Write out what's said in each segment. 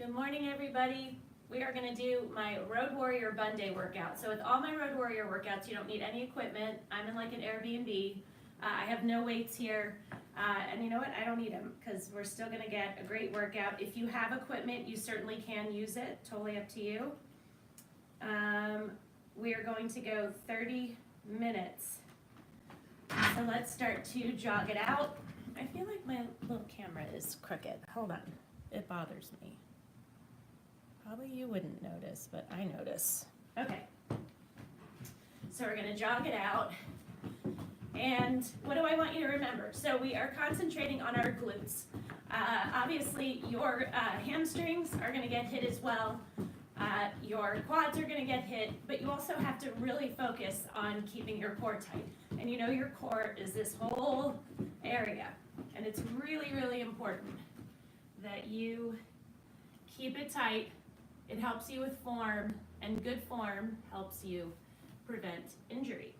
Good morning, everybody. We are going to do my Road Warrior BUNDAY workout. So with all my Road Warrior workouts, you don't need any equipment. I'm in like an Airbnb. I have no weights here. And you know what? I don't need them because we're still going to get a great workout. If you have equipment, you certainly can use it. Totally up to you. We are going to go 30 minutes. So let's start to jog it out. I feel like my little camera is crooked. Hold on. It bothers me. Probably you wouldn't notice, but I notice. Okay. So we're going to jog it out. And what do I want you to remember? So we are concentrating on our glutes. Obviously, your hamstrings are going to get hit as well. Your quads are going to get hit, but you also have to really focus on keeping your core tight. And you know your core is this whole area. And it's really, really important that you keep it tight. It helps you with form, and good form helps you prevent injury.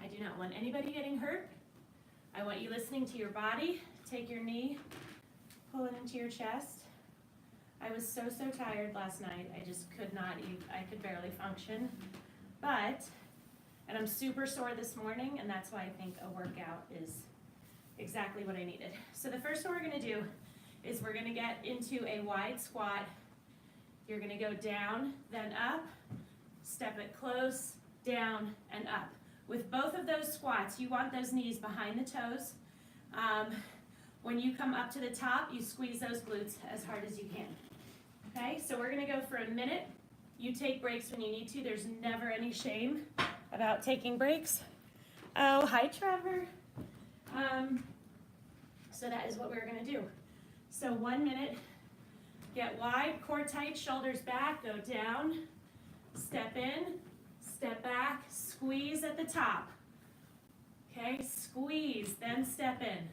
I do not want anybody getting hurt. I want you listening to your body. Take your knee, pull it into your chest. I was so tired last night. I just could not eat. I could barely function. And I'm super sore this morning, and that's why I think a workout is exactly what I needed. So the first one we're going to do is we're going to get into a wide squat. You're going to go down, then up, step it close, down, and up. With both of those squats, you want those knees behind the toes. When you come up to the top, you squeeze those glutes as hard as you can. Okay, so we're going to go for a minute. You take breaks when you need to. There's never any shame about taking breaks. Oh, hi, Trevor. So that is what we're going to do. So 1 minute, get wide, core tight, shoulders back, go down, step in, step back, squeeze at the top. Okay, squeeze, then step in.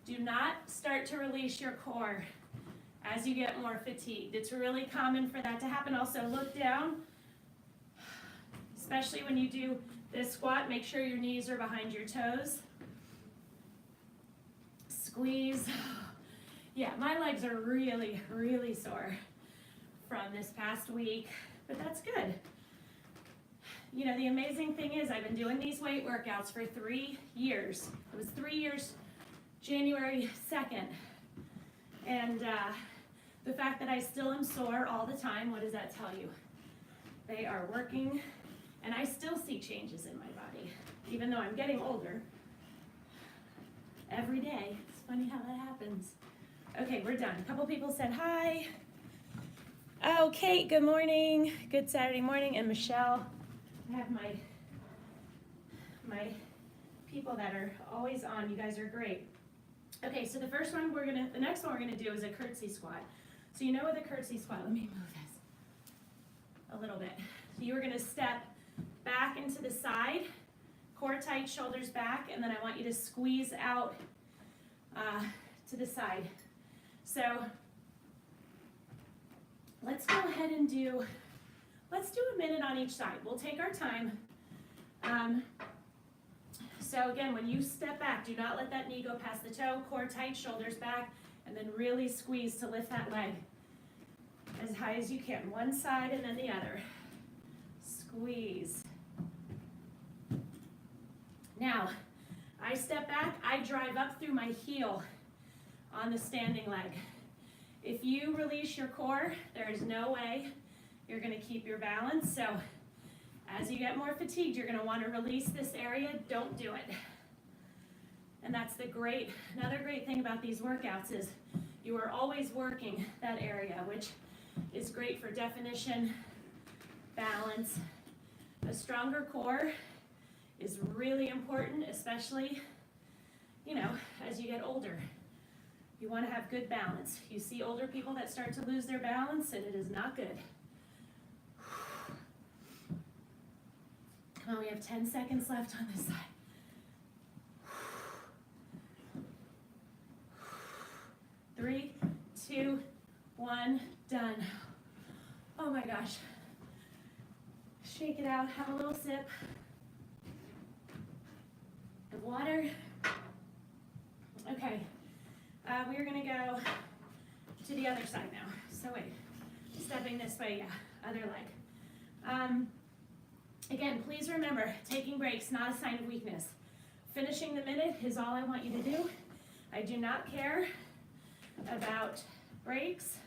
Do not start to release your core as you get more fatigued. It's really common for that to happen. Also, look down, especially when you do this squat. Make sure your knees are behind your toes. Squeeze. Yeah, my legs are really, really sore from this past week, but that's good. You know, the amazing thing is I've been doing these weight workouts for 3 years. It was 3 years, January 2nd. And the fact that I still am sore all the time, what does that tell you? They are working, and I still see changes in my body, even though I'm getting older. Every day. It's funny how that happens. Okay, we're done. A couple people said hi. Oh, Kate, good morning. Good Saturday morning. And Michelle. I have my people that are always on. You guys are great. Okay, so the next one we're gonna do is a curtsy squat. So you know with a curtsy squat, let me move this a little bit. So you are gonna step back into the side, core tight, shoulders back, and then I want you to squeeze out to the side. So let's go ahead and let's do a minute on each side. We'll take our time. So again, when you step back, do not let that knee go past the toe, core tight, shoulders back, and then really squeeze to lift that leg as high as you can. One side and then the other. Squeeze. Now, I step back, I drive up through my heel on the standing leg. If you release your core, there is no way you're going to keep your balance. So as you get more fatigued, you're going to want to release this area. Don't do it. And that's another great thing about these workouts is you are always working that area, which is great for definition, balance. A stronger core is really important, especially, you know, as you get older. You want to have good balance. You see older people that start to lose their balance, and it is not good. Come on, we have 10 seconds left on this side. 3, 2, 1, done. Oh my gosh. Shake it out, have a little sip of water. Okay, We're gonna go to the other side now. So wait, stepping this way, yeah, other leg. Again, please remember, taking breaks, not a sign of weakness. Finishing the minute is all I want you to do. I do not care about breaks.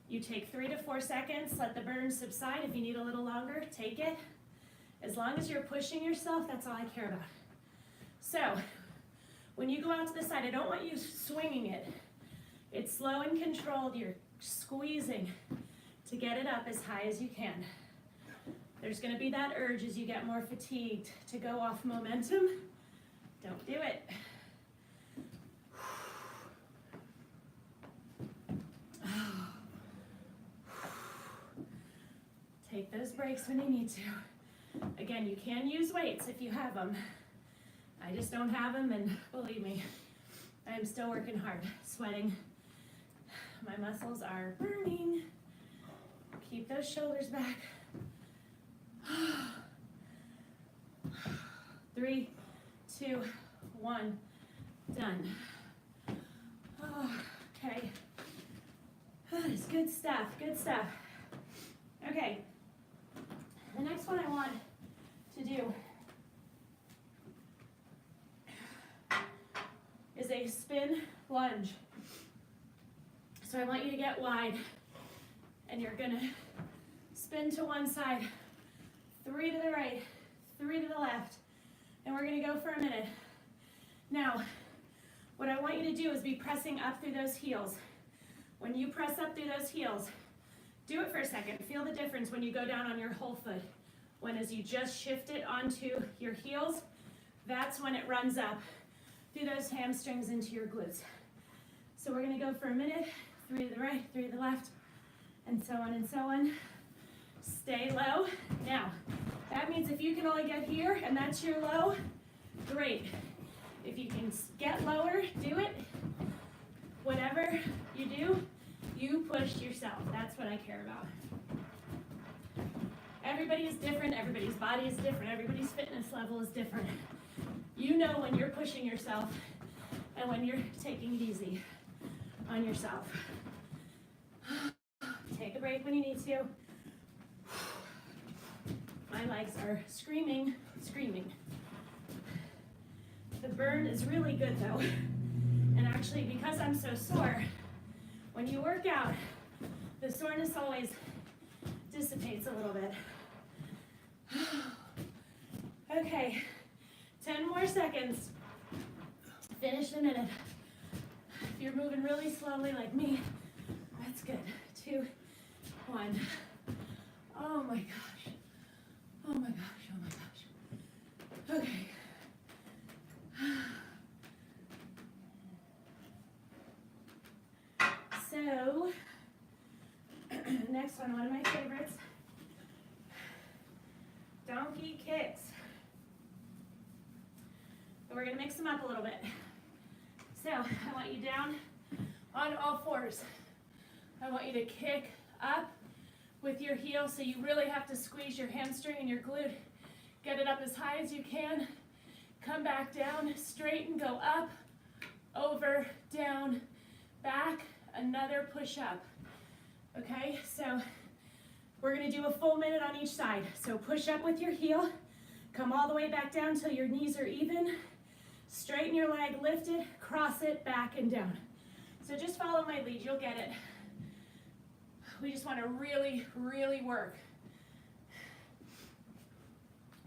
You take 3 to 4 seconds, let the burn subside. If you need a little longer, take it. As long as you're pushing yourself, that's all I care about. So, when you go out to the side, I don't want you swinging it. It's slow and controlled. You're squeezing to get it up as high as you can. There's going to be that urge as you get more fatigued to go off momentum. Don't do it. Take those breaks when you need to. Again, you can use weights if you have them. I just don't have them, and believe me, I am still working hard, sweating. My muscles are burning. Keep those shoulders back. 3, 2, 1, done. Oh, okay. It's good stuff, good stuff. Okay, the next one I want to do is a spin lunge. So I want you to get wide, and you're gonna spin to one side, 3 to the right, 3 to the left, and we're gonna go for a minute. Now, what I want you to do is be pressing up through those heels. When you press up through those heels, do it for a second. Feel the difference when you go down on your whole foot. When as you just shift it onto your heels, that's when it runs up through those hamstrings into your glutes. So we're gonna go for a minute, 3 to the right, 3 to the left, and so on and so on. Stay low. Now, that means if you can only get here and that's your low, great. If you can get lower, do it. Whatever you do, you push yourself. That's what I care about. Everybody is different, everybody's body is different, everybody's fitness level is different. You know when you're pushing yourself and when you're taking it easy on yourself. Take a break when you need to. My legs are screaming, screaming. The burn is really good though. And actually, because I'm so sore, when you work out, the soreness always dissipates a little bit. Okay, 10 more seconds. Finish the minute. If you're moving really slowly like me, that's good. 2, 1. Oh my gosh. Oh my gosh, oh my gosh. Okay. So, next one of my favorites, donkey kicks. But we're gonna mix them up a little bit. So, I want you down on all fours. I want you to kick up with your heel, so you really have to squeeze your hamstring and your glute. Get it up as high as you can. Come back down, straighten, go up, over, down, back, another push up. Okay, so we're gonna do a full minute on each side. So push up with your heel, come all the way back down till your knees are even, straighten your leg, lift it, cross it, back and down. So just follow my lead, you'll get it. We just wanna really, really work.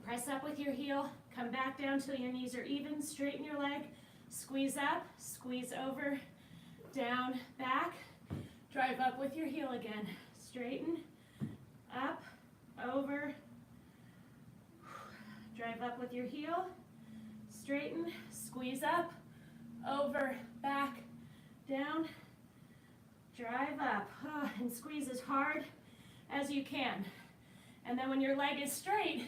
Press up with your heel, come back down till your knees are even, straighten your leg, squeeze up, squeeze over, down, back, drive up with your heel again, straighten, up, over, drive up with your heel, straighten, squeeze up, over, back, down, drive up, and squeeze as hard as you can. And then when your leg is straight,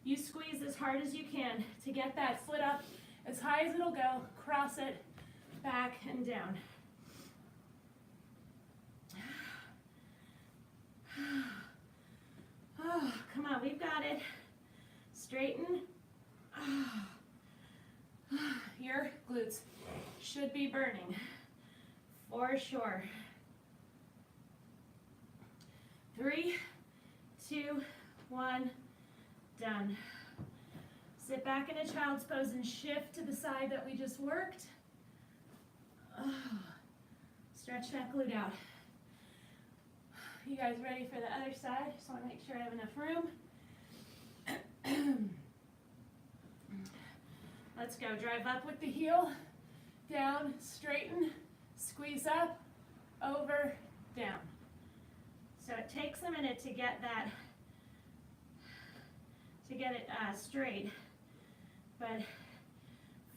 you squeeze as hard as you can to get that foot up as high as it'll go, cross it, back and down. Oh, come on, we've got it. Straighten your glutes. should be burning, for sure. 3, 2, 1, done. Sit back in a child's pose and shift to the side that we just worked. Oh, stretch that glute out. You guys ready for the other side? Just want to make sure I have enough room. Let's go. Drive up with the heel, down, straighten, squeeze up, over, down. So it takes a minute to get that, straight, but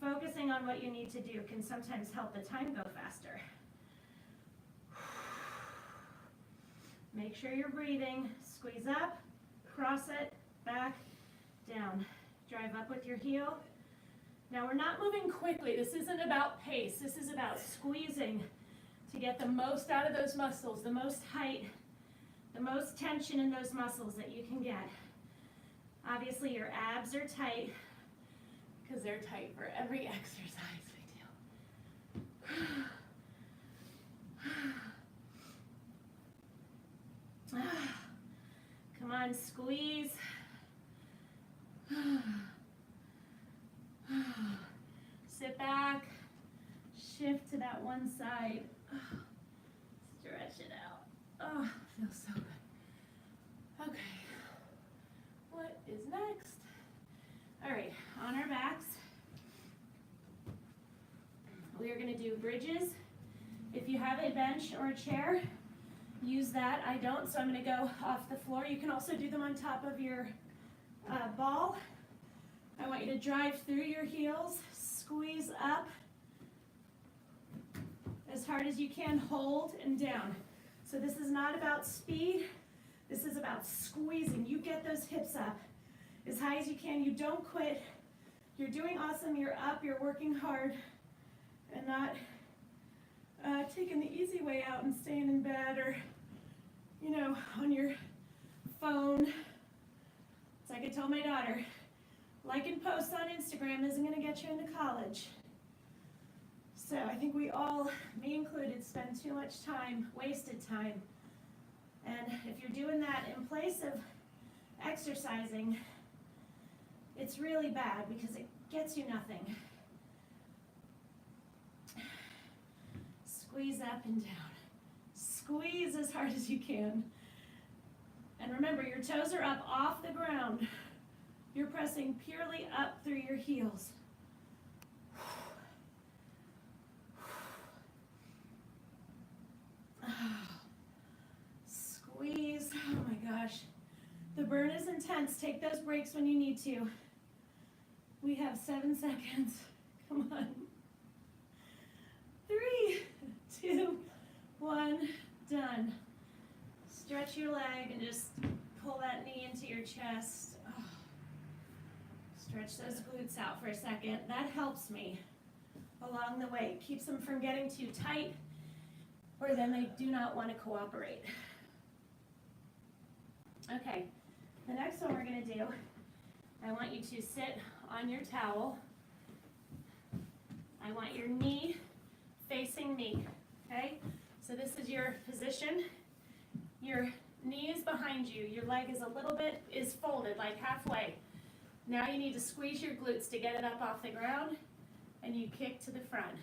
focusing on what you need to do can sometimes help the time go faster. Make sure you're breathing. Squeeze up, cross it, back, down. Drive up with your heel. Now we're not moving quickly. This isn't about pace. This is about squeezing to get the most out of those muscles, the most height, the most tension in those muscles that you can get. Obviously your abs are tight because they're tight for every exercise we do. Come on, squeeze. Sit back, shift to that one side. Stretch it out. Oh, feels so good. Okay, what is next? All right, on our backs, we are gonna do bridges. If you have a bench or a chair, use that. I don't, so I'm gonna go off the floor. You can also do them on top of your ball. I want you to drive through your heels, squeeze up as hard as you can, hold and down. So this is not about speed, this is about squeezing. You get those hips up as high as you can. You don't quit. You're doing awesome, you're up, you're working hard, and not taking the easy way out and staying in bed or, you know, on your phone. It's like I told my daughter, liking posts on Instagram isn't going to get you into college. So I think we all, me included, spend too much time, wasted time. And if you're doing that in place of exercising, it's really bad because it gets you nothing. Squeeze up and down. Squeeze as hard as you can. And remember, your toes are up off the ground. You're pressing purely up through your heels. Squeeze. Oh my gosh. The burn is intense. Take those breaks when you need to. We have 7 seconds. Come on. 3, 2, 1, done. Stretch your leg and just pull that knee into your chest. Oh. Stretch those glutes out for a second. That helps me along the way. It keeps them from getting too tight, or then they do not want to cooperate. Okay, the next one we're going to do, I want you to sit on your towel. I want your knee facing me, okay? So this is your position. Your knee is behind you. Your leg is a little bit, is folded, like halfway. Now you need to squeeze your glutes to get it up off the ground, and you kick to the front.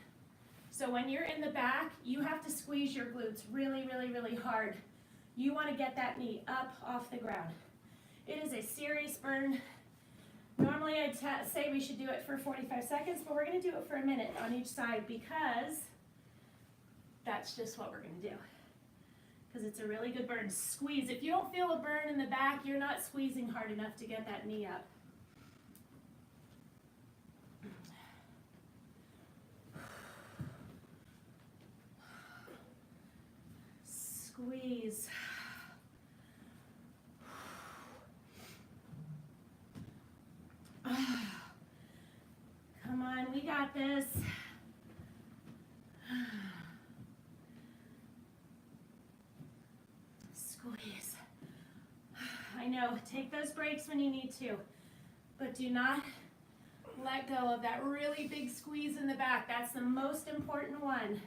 So when you're in the back, you have to squeeze your glutes really, really, really hard. You want to get that knee up off the ground. It is a serious burn. Normally I'd say we should do it for 45 seconds, but we're going to do it for a minute on each side because that's just what we're going to do. Because it's a really good burn. Squeeze. If you don't feel a burn in the back, you're not squeezing hard enough to get that knee up. Squeeze. Come on, we got this. Squeeze. I know, take those breaks when you need to, but do not Let go of that really big squeeze in the back. That's the most important one.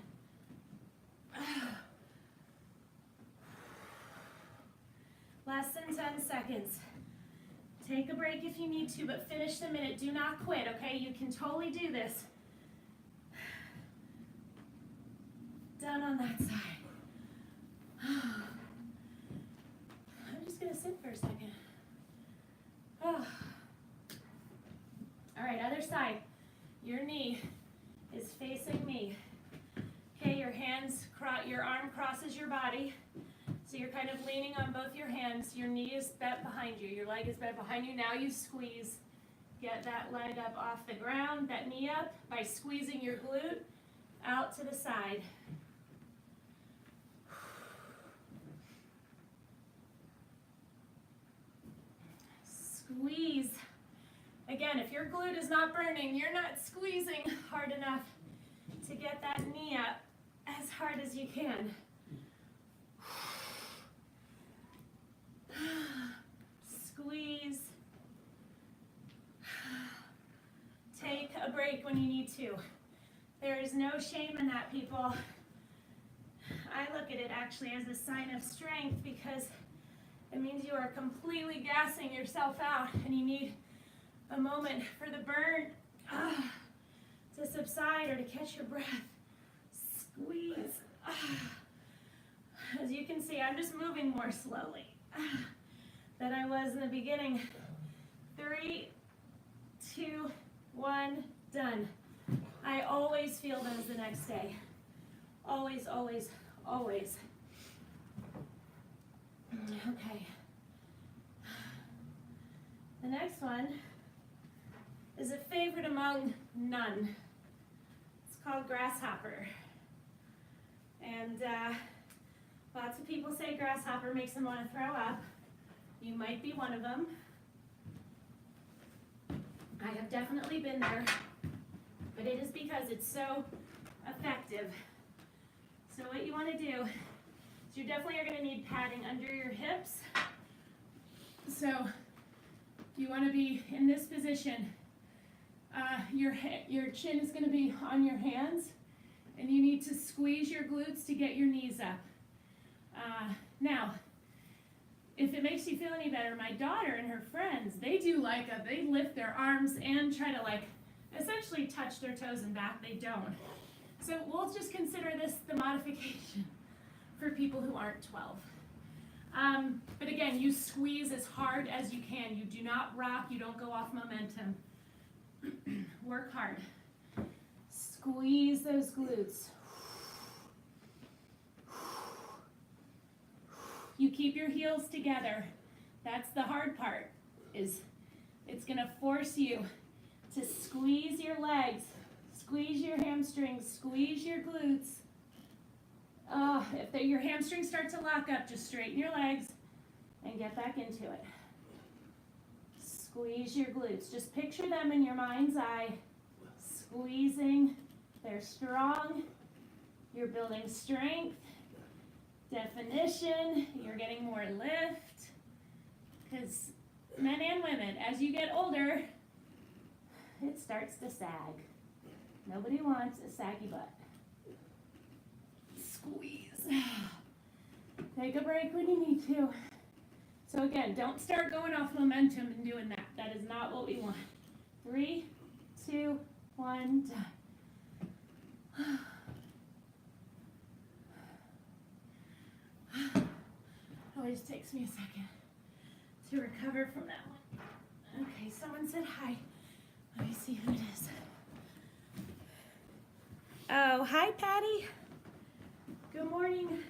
Less than 10 seconds. Take a break if you need to, but finish the minute. Do not quit, okay? You can totally do this. Done on that side. I'm just gonna sit for a second. Oh. All right, other side. Your knee is facing me. Okay, your arm crosses your body. So you're kind of leaning on both your hands. Your knee is bent behind you. Your leg is bent behind you. Now you squeeze. Get that leg up off the ground, that knee up by squeezing your glute out to the side. Squeeze. Again, if your glute is not burning, you're not squeezing hard enough to get that knee up as hard as you can. Squeeze. Take a break when you need to. There is no shame in that, people. I look at it actually as a sign of strength because it means you are completely gassing yourself out and you need a moment for the burn to subside or to catch your breath. Squeeze. As you can see, I'm just moving more slowly than I was in the beginning. 3, 2, 1, done. I always feel those the next day. Always, always, always. Okay. The next one is a favorite among none. It's called grasshopper. And lots of people say grasshopper makes them want to throw up. You might be one of them. I have definitely been there, but it is because it's so effective. So what you want to do is you definitely are going to need padding under your hips. So you want to be in this position. Your chin is going to be on your hands, and you need to squeeze your glutes to get your knees up. Now, if it makes you feel any better, my daughter and her friends, they lift their arms and try to essentially touch their toes and back. They don't. So we'll just consider this the modification for people who aren't 12. But again, you squeeze as hard as you can. You do not rock. You don't go off momentum. Work hard. Squeeze those glutes. You keep your heels together. That's the hard part, is it's going to force you to squeeze your legs, squeeze your hamstrings, squeeze your glutes. If your hamstrings start to lock up, just straighten your legs and get back into it. Squeeze your glutes. Just picture them in your mind's eye, squeezing. They're strong. You're building strength, definition. You're getting more lift. Because men and women, as you get older, it starts to sag. Nobody wants a saggy butt. Squeeze. Take a break when you need to. So again, don't start going off momentum and doing that. That is not what we want. 3, 2, 1, done. Always takes me a second to recover from that one. Okay, someone said hi. Let me see who it is. Oh, hi, Patty. Good morning.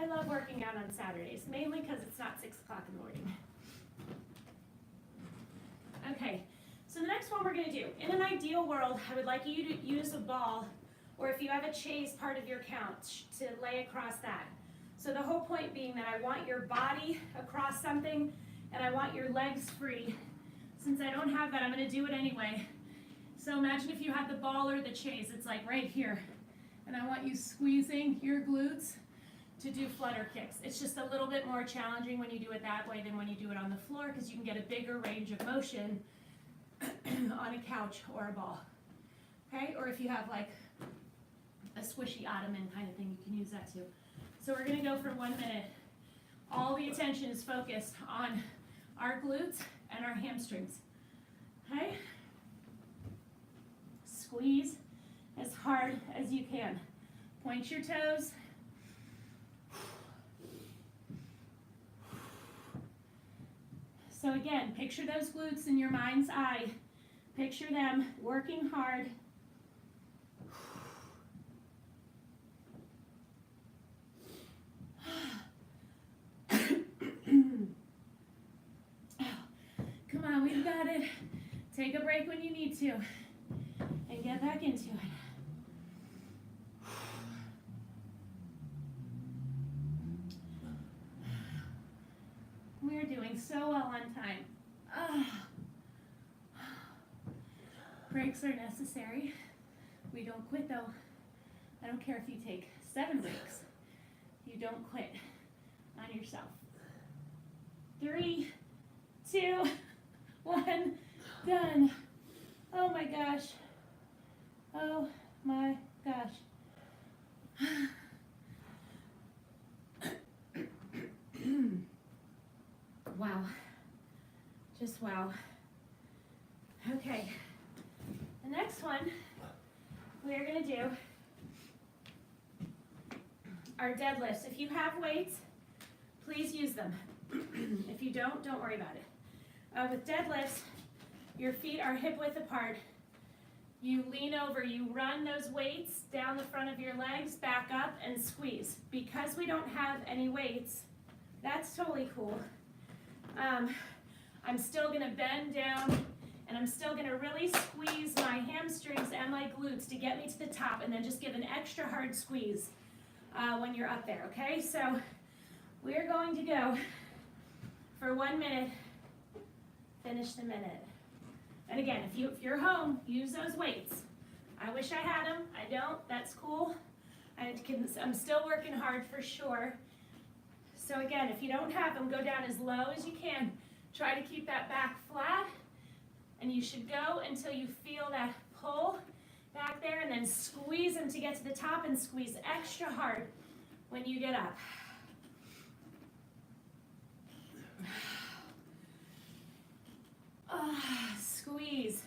I love working out on Saturdays, mainly because it's not 6 o'clock in the morning. Okay, so the next one we're going to do, in an ideal world, I would like you to use a ball, or if you have a chase part of your couch, to lay across that. So the whole point being that I want your body across something, and I want your legs free. Since I don't have that, I'm going to do it anyway. So imagine if you had the ball or the chase, it's like right here. And I want you squeezing your glutes to do flutter kicks. It's just a little bit more challenging when you do it that way than when you do it on the floor, because you can get a bigger range of motion on a couch or a ball, okay? Or if you have like a squishy ottoman kind of thing, you can use that too. So we're gonna go for 1 minute. All the attention is focused on our glutes and our hamstrings, okay? Squeeze as hard as you can. Point your toes. So again, picture those glutes in your mind's eye. Picture them working hard. Come on, we've got it. Take a break when you need to and get back into it. We're doing so well on time. Breaks are necessary. We don't quit though. I don't care if you take 7 breaks. You don't quit on yourself. 3, 2, 1, done. Oh my gosh. Oh my gosh. Wow. Just wow. Okay. The next one we're going to do are deadlifts. If you have weights, please use them. If you don't worry about it. With deadlifts, your feet are hip width apart. You lean over, you run those weights down the front of your legs, back up, and squeeze. Because we don't have any weights, that's totally cool. I'm still going to bend down, and I'm still going to really squeeze my hamstrings and my glutes to get me to the top, and then just give an extra hard squeeze when you're up there, okay? So we're going to go for 1 minute, finish the minute. And again, if you're home, use those weights. I wish I had them. I don't. That's cool. I'm still working hard for sure. So again, if you don't have them, go down as low as you can. Try to keep that back flat, and you should go until you feel that pull back there, and then squeeze them to get to the top, and squeeze extra hard when you get up. Squeeze.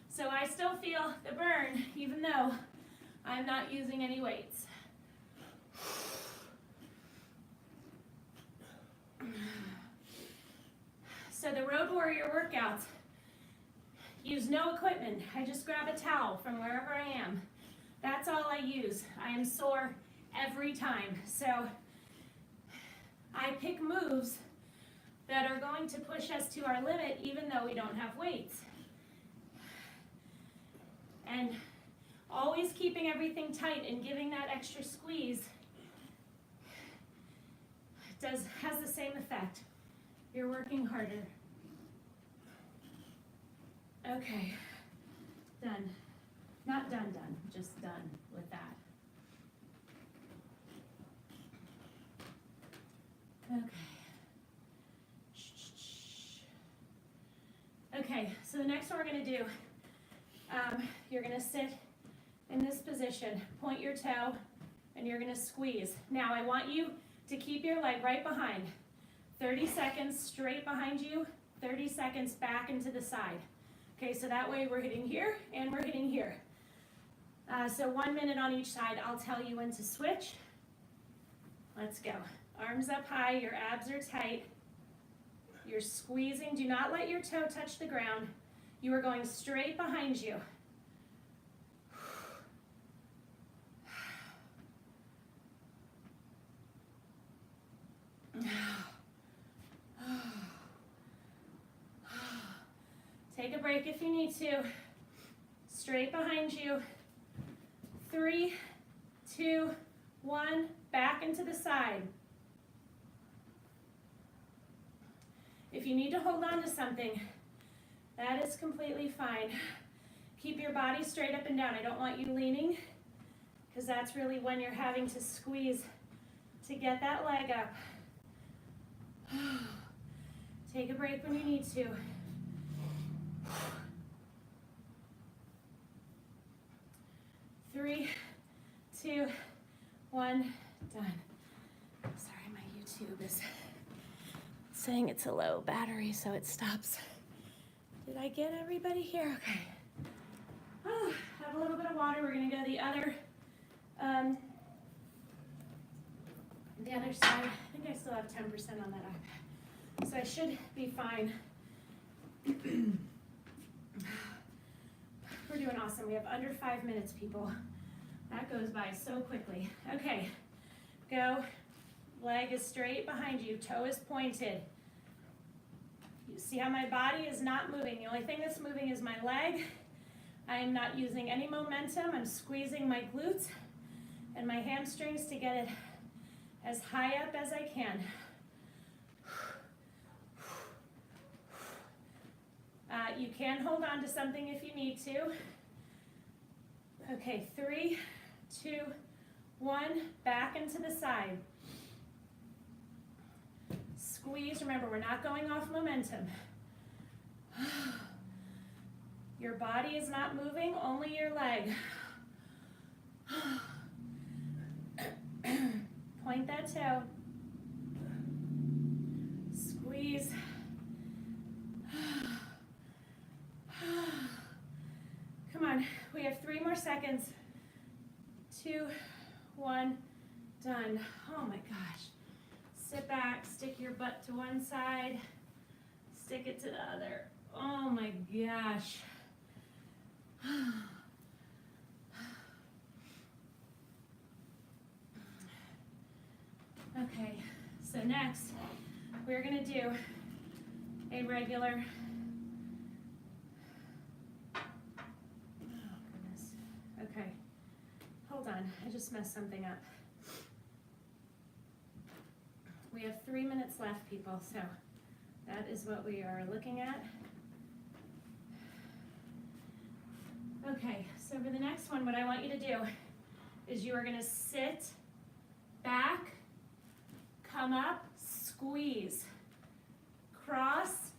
So I still feel the burn, even though I'm not using any weights. So the Road Warrior workouts, use no equipment. I just grab a towel from wherever I am. That's all I use. I am sore every time. So I pick moves that are going to push us to our limit even though we don't have weights. And always keeping everything tight and giving that extra squeeze has the same effect. You're working harder. Okay, done. Not done, just done with that. Okay. Okay, so the next one we're going to do, you're going to sit in this position, point your toe, and you're going to squeeze. Now I want you to keep your leg right behind. 30 seconds straight behind you, 30 seconds back and to the side. Okay, so that way we're hitting here and we're hitting here. So 1 minute on each side. I'll tell you when to switch. Let's go. Arms up high, your abs are tight. You're squeezing. Do not let your toe touch the ground. You are going straight behind you. Take a break if you need to. Straight behind you. 3, 2, 1. Back and to the side. If you need to hold on to something, that is completely fine. Keep your body straight up and down. I don't want you leaning, because that's really when you're having to squeeze to get that leg up. Take a break when you need to. 3, 2, 1, done. Sorry, my YouTube is saying it's a low battery, so it stops. Did I get everybody here? Okay. Oh, have a little bit of water. We're gonna go the other side. I think I still have 10% on that iPad, so I should be fine. We're doing awesome. We have under 5 minutes, people. That goes by so quickly. Okay, go. Leg is straight behind you. Toe is pointed. You see how my body is not moving. The only thing that's moving is my leg. I am not using any momentum. I'm squeezing my glutes and my hamstrings to get it as high up as I can. You can hold on to something if you need to. Okay, 3, 2, 1, back into the side. Squeeze, remember, we're not going off momentum. Your body is not moving, only your leg. Point that toe. Squeeze. Come on, we have 3 more seconds. 2, 1, done. Oh my gosh. Sit back, stick your butt to one side, stick it to the other. Oh my gosh. Okay, so next we're gonna do a regular, oh goodness, okay, hold on, I just messed something up. We have 3 minutes left, people, so that is what we are looking at. Okay, so for the next one, what I want you to do is you are gonna sit back, come up, squeeze, cross,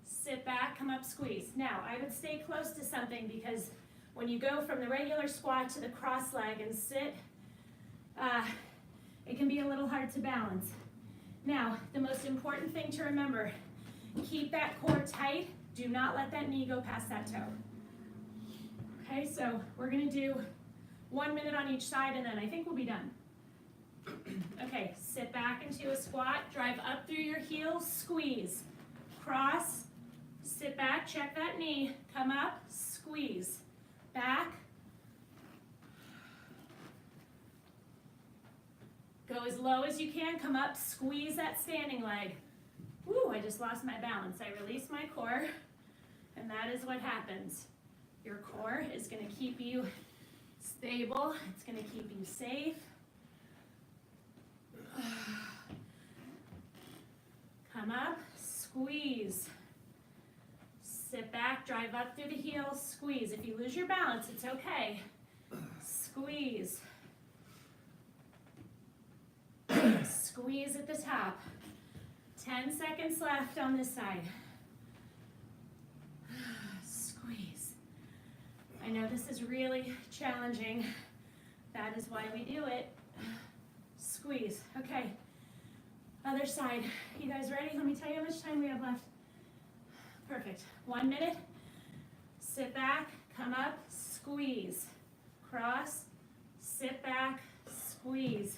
sit back, come up, squeeze. Now, I would stay close to something because when you go from the regular squat to the cross leg and sit, it can be a little hard to balance. Now, the most important thing to remember, keep that core tight. Do not let that knee go past that toe. Okay, so we're gonna do 1 minute on each side and then I think we'll be done. Okay, sit back into a squat, drive up through your heels, squeeze, cross, sit back, check that knee, come up, squeeze, back, go as low as you can, come up, squeeze that standing leg. Woo, I just lost my balance. I released my core, and that is what happens. Your core is gonna keep you stable, it's gonna keep you safe. Come up, squeeze. Sit back, drive up through the heels, squeeze. If you lose your balance, it's okay. Squeeze. Squeeze at the top. 10 seconds left on this side. Squeeze. I know this is really challenging. That is why we do it. Squeeze. Okay. Other side. You guys ready? Let me tell you how much time we have left. Perfect. 1 minute. Sit back, come up, squeeze. Cross, sit back, squeeze.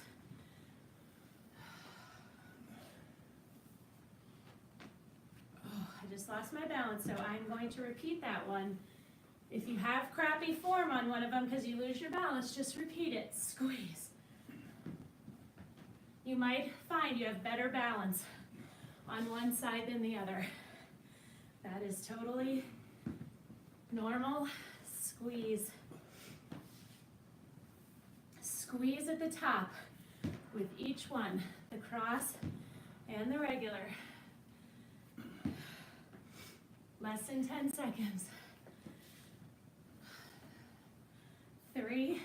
Oh, I just lost my balance, so I'm going to repeat that one. If you have crappy form on one of them because you lose your balance, just repeat it. Squeeze. You might find you have better balance on one side than the other. That is totally normal. Squeeze. Squeeze at the top with each one, the cross and the regular. Less than 10 seconds. 3,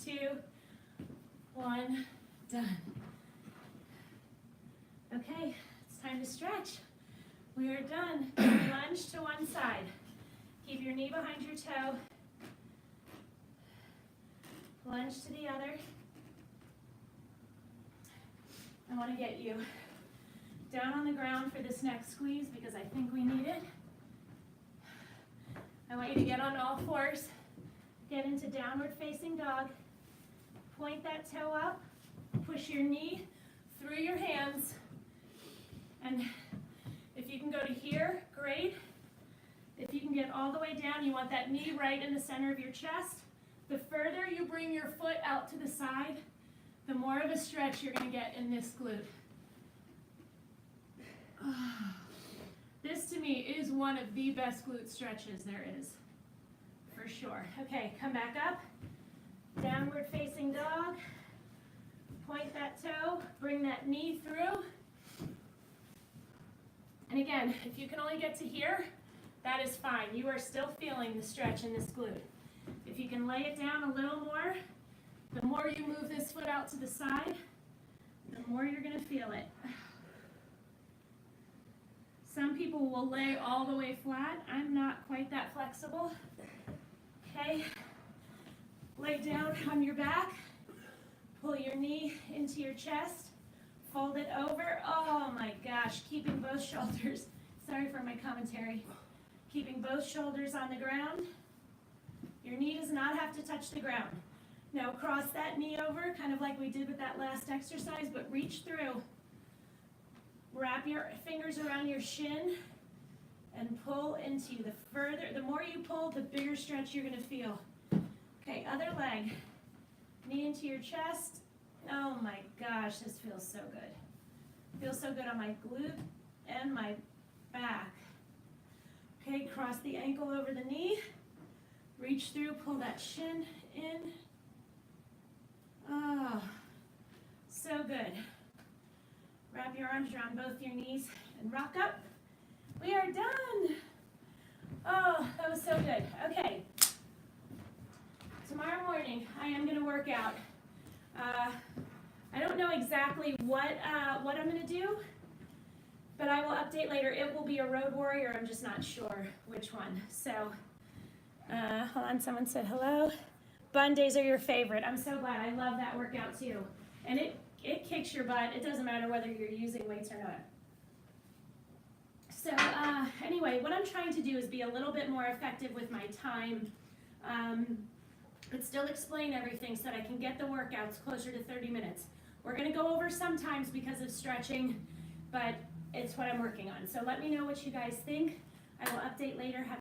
2, 1, done. Okay, it's time to stretch. We are done. Lunge to one side. Keep your knee behind your toe. Lunge to the other. I want to get you down on the ground for this next squeeze because I think we need it. I want you to get on all fours, get into downward facing dog, point that toe up, push your knee through your hands, and if you can go to here, great. If you can get all the way down, you want that knee right in the center of your chest. The further you bring your foot out to the side, the more of a stretch you're going to get in this glute. This to me is one of the best glute stretches there is, for sure. Okay, come back up, downward facing dog, point that toe, bring that knee through. And again, if you can only get to here, that is fine. You are still feeling the stretch in this glute. If you can lay it down a little more, the more you move this foot out to the side, the more you're going to feel it. Some people will lay all the way flat. I'm not quite that flexible. Okay, lay down on your back, pull your knee into your chest, fold it over. Oh my gosh, keeping both shoulders, sorry for my commentary, keeping both shoulders on the ground. Your knee does not have to touch the ground. Now cross that knee over, kind of like we did with that last exercise, but reach through. Wrap your fingers around your shin and pull into you. The more you pull, the bigger stretch you're going to feel. Okay, other leg. Knee into your chest. Oh my gosh, this feels so good. Feels so good on my glute and my back. Okay, cross the ankle over the knee. Reach through, pull that shin in. Oh, so good. Wrap your arms around both your knees and rock up. We are done. Oh, that was so good. Okay. Tomorrow morning, I am going to work out. I don't know exactly what I'm going to do, but I will update later. It will be a road warrior. I'm just not sure which one. So, hold on. Someone said hello. BUNDAYs are your favorite. I'm so glad. I love that workout too. And it kicks your butt. It doesn't matter whether you're using weights or not. So anyway, what I'm trying to do is be a little bit more effective with my time, but still explain everything so that I can get the workouts closer to 30 minutes. We're going to go over sometimes because of stretching, but it's what I'm working on. So let me know what you guys think. I will update later.